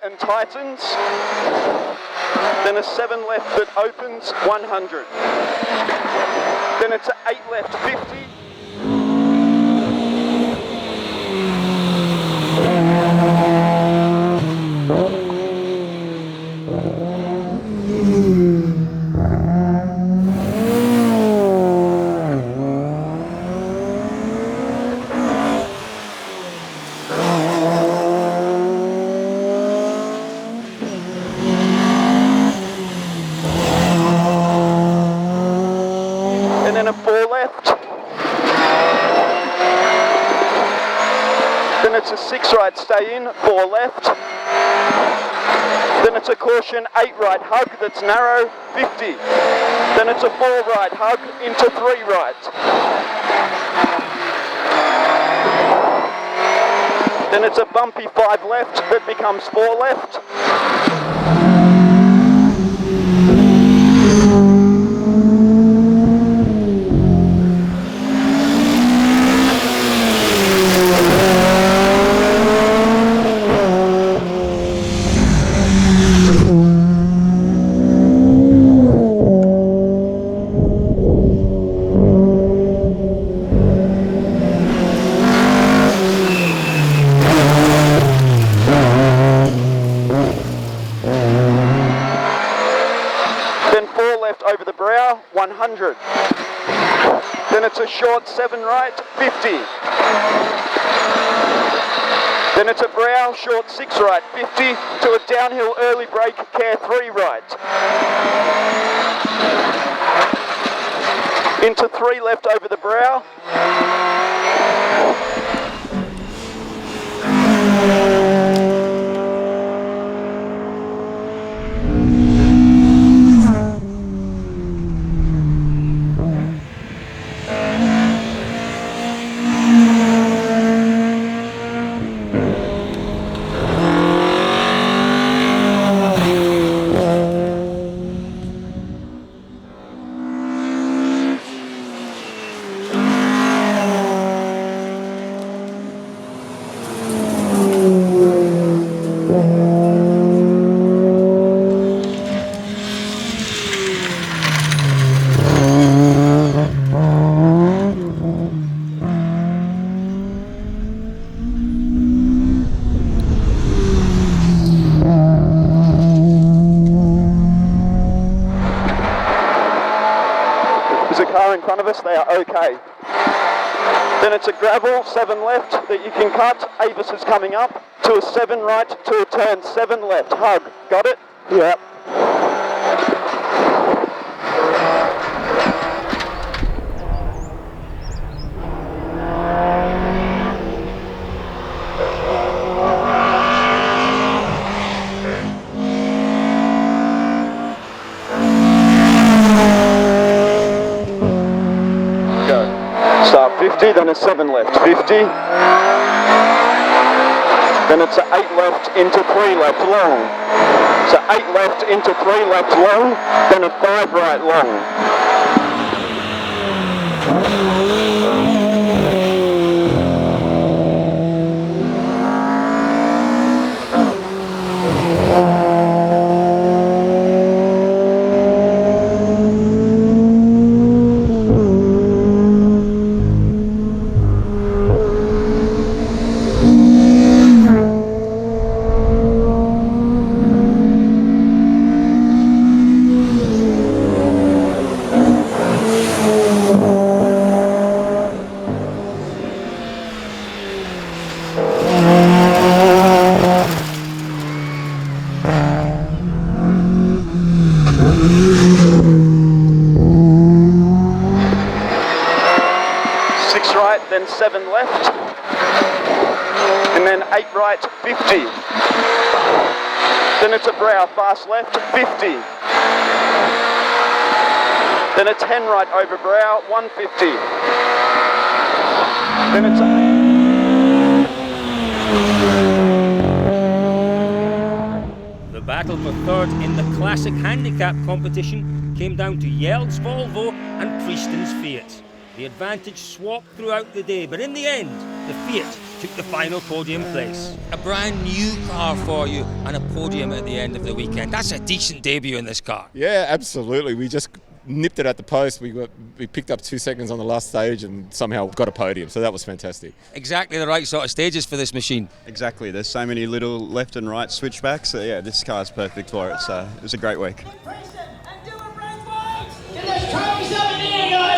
and tightens. Then a 7 left that opens, 100. Then it's an 8 left, 50. Then a 4 left. Then it's a 6 right, stay in, 4 left. Then it's a caution, 8 right, hug that's narrow, 50. Then it's a 4 right, hug into 3 right. Then it's a bumpy 5 left that becomes 4 left. Over the brow, 100. Then it's a short 7 right, 50. Then it's a brow, short 6 right, 50, to a downhill early brake, care 3 right. Into 3 left over the brow. There's a car in front of us, they are okay. Then it's a gravel, 7 left that you can cut. Avis is coming up to a 7 right to a turn, 7 left. Hug, got it? Yep. Start 50, then a 7 left, 50. Then it's an 8 left into 3 left long. So 8 left into 3 left long, then a 5 right long. Then 7 left, and then 8 right, 50. Then it's a brow, fast left, 50. Then a 10 right over brow, 150. Then it's The battle for third in the classic handicap competition came down to Yeld's Volvo and Prieston's Fiat. The advantage swapped throughout the day, but in the end, the Fiat took the final podium place. A brand new car for you and a podium at the end of the weekend. That's a decent debut in this car. Yeah, absolutely. We just nipped it at the post. We picked up 2 seconds on the last stage and somehow got a podium. So that was fantastic. Exactly the right sort of stages for this machine. Exactly. There's so many little left and right switchbacks. So yeah, this car's perfect for it. So it was a great week. Prieston and Dylan Braithwaite! Get those trophies up in the air, guys!